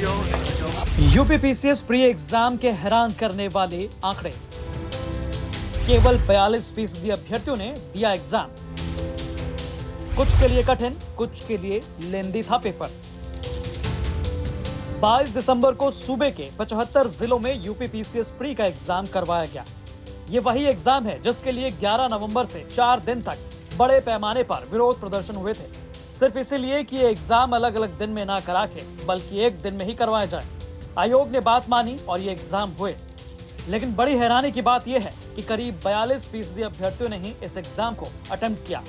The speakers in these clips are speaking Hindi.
यूपी पीसीएस प्री एग्जाम के हैरान करने वाले आंकड़े। केवल 42% अभ्यर्थियों ने दिया एग्जाम। कुछ के लिए कठिन, कुछ के लिए लेंदी था पेपर। 22 दिसंबर को सूबे के 75 जिलों में यूपी पीसीएस प्री का एग्जाम करवाया गया। ये वही एग्जाम है जिसके लिए 11 नवंबर से 4 दिन तक बड़े पैमाने पर विरोध प्रदर्शन हुए थे, सिर्फ इसीलिए कि ये एग्जाम अलग अलग दिन में ना करा के बल्कि एक दिन में ही करवाया जाए। आयोग ने बात मानी और ये एग्जाम हुए। लेकिन बड़ी हैरानी की बात यह है कि करीब 42% अभ्यर्थियों ने ही इस एग्जाम को अटेम्प्ट किया।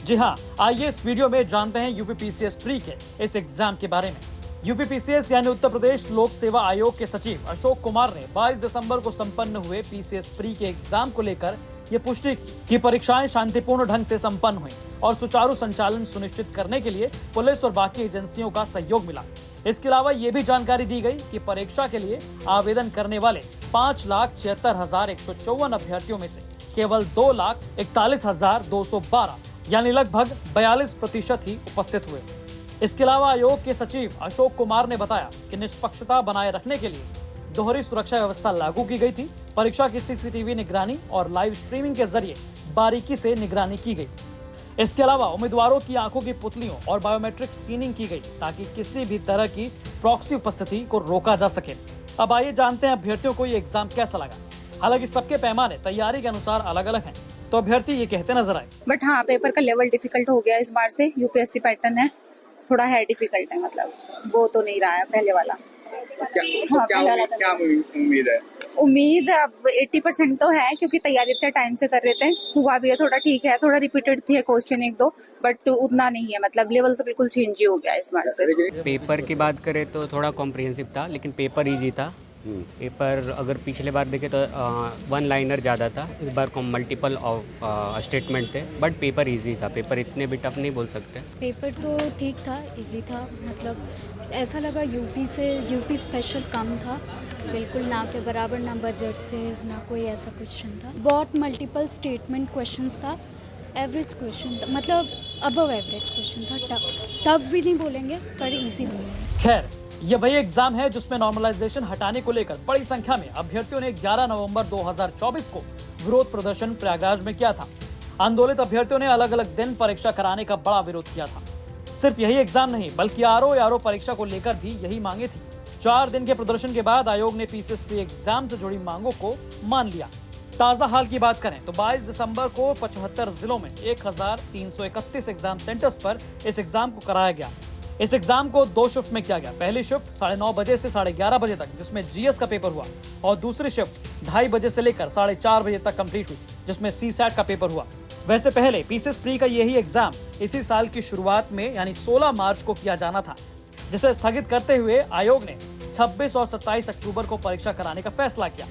जी हाँ, आइए इस वीडियो में जानते हैं यूपी पीसीएस प्री के इस एग्जाम के बारे में। यूपी पीसीएस यानी उत्तर प्रदेश लोक सेवा आयोग के सचिव अशोक कुमार ने 22 दिसंबर को संपन्न हुए पीसीएस प्री के एग्जाम को लेकर ये पुष्टि की कि परीक्षाएं शांतिपूर्ण ढंग से संपन्न हुई और सुचारू संचालन सुनिश्चित करने के लिए पुलिस और बाकी एजेंसियों का सहयोग मिला। इसके अलावा ये भी जानकारी दी गई कि परीक्षा के लिए आवेदन करने वाले 5,76,154 अभ्यर्थियों में से केवल 2,41,212 यानी लगभग 42% ही उपस्थित हुए। इसके अलावा आयोग के सचिव अशोक कुमार ने बताया कि निष्पक्षता बनाए रखने के लिए दोहरी सुरक्षा व्यवस्था लागू की गई थी। परीक्षा की सीसीटीवी निगरानी और लाइव स्ट्रीमिंग के जरिए बारीकी से निगरानी की गई। इसके अलावा उम्मीदवारों की आंखों की पुतलियों और बायोमेट्रिक स्क्रीनिंग की गई ताकि किसी भी तरह की प्रॉक्सी उपस्थिति को रोका जा सके। अब आइए जानते हैं अभ्यर्थियों को ये एग्जाम कैसा लगा। हालांकि सबके पैमाने तैयारी के अनुसार अलग अलग हैं, तो अभ्यर्थी ये कहते नजर आए। बट हाँ, पेपर का लेवल डिफिकल्ट हो गया इस बार से। यूपीएससी पैटर्न है, थोड़ा है डिफिकल्ट है, मतलब वो तो नहीं रहा है पहले वाला। क्या उम्मीद है? उम्मीद अब 80% तो है, क्योंकि तैयारी इतने टाइम से कर रहे थे। हुआ भी है थोड़ा, ठीक है, थोड़ा रिपीटेड थे क्वेश्चन एक दो, बट उतना नहीं है, मतलब लेवल तो बिल्कुल चेंज ही हो गया इस बार से। पेपर की बात करें तो थोड़ा कॉम्प्रिहेंसिव था, लेकिन पेपर इजी था। पेपर अगर पिछले बार देखे तो वन लाइनर ज़्यादा था, इस बार को मल्टीपल स्टेटमेंट थे, बट पेपर इजी था। पेपर इतने भी टफ नहीं बोल सकते। पेपर तो ठीक था, इजी था, मतलब ऐसा लगा यूपी स्पेशल कम था, बिल्कुल ना के बराबर, ना बजट से ना कोई ऐसा क्वेश्चन था। बहुत मल्टीपल स्टेटमेंट क्वेश्चंस था, एवरेज क्वेश्चन था, मतलब अबव एवरेज क्वेश्चन था। टफ भी नहीं बोलेंगे पर इजी बोलेंगे। खैर, ये वही एग्जाम है जिसमें नॉर्मलाइजेशन हटाने को लेकर बड़ी संख्या में अभ्यर्थियों ने 11 नवंबर 2024 को विरोध प्रदर्शन प्रयागराज में किया था। आंदोलित अभ्यर्थियों ने अलग अलग दिन परीक्षा कराने का बड़ा विरोध किया था। सिर्फ यही एग्जाम नहीं बल्कि आरओ परीक्षा को लेकर भी यही मांगे थी। 4 दिन के प्रदर्शन के बाद आयोग ने पीसीएस प्री एग्जाम से जुड़ी मांगों को मान लिया। ताजा हाल की बात करें तो 22 दिसंबर को 75 जिलों में 1,331 एग्जाम सेंटर्स पर इस एग्जाम को कराया गया। इस एग्जाम को 2 शिफ्ट में किया गया। पहली शिफ्ट 9:30 बजे से 11:30 बजे तक, जिसमें जीएस का पेपर हुआ, और दूसरी शिफ्ट 2:30 बजे से लेकर 4:30 बजे तक कंप्लीट हुई, जिसमें सीसैट का पेपर हुआ। वैसे पहले पीसीएस प्री का यही एग्जाम इसी साल की शुरुआत में यानी 16 मार्च को किया जाना था, जिसे स्थगित करते हुए आयोग ने 26 और 27 अक्टूबर को परीक्षा कराने का फैसला किया।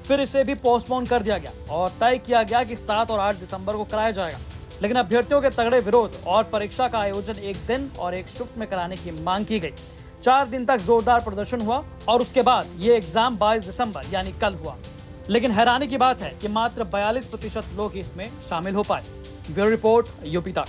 फिर इसे भी पोस्टपोन कर दिया गया और तय किया गया कि 7 और 8 दिसंबर को कराया जाएगा। लेकिन अभ्यर्थियों के तगड़े विरोध और परीक्षा का आयोजन एक दिन और एक शिफ्ट में कराने की मांग की गई। 4 दिन तक जोरदार प्रदर्शन हुआ और उसके बाद ये एग्जाम 22 दिसंबर यानी कल हुआ। लेकिन हैरानी की बात है कि मात्र 42% लोग इसमें शामिल हो पाए। ब्यूरो रिपोर्ट, यूपी तक।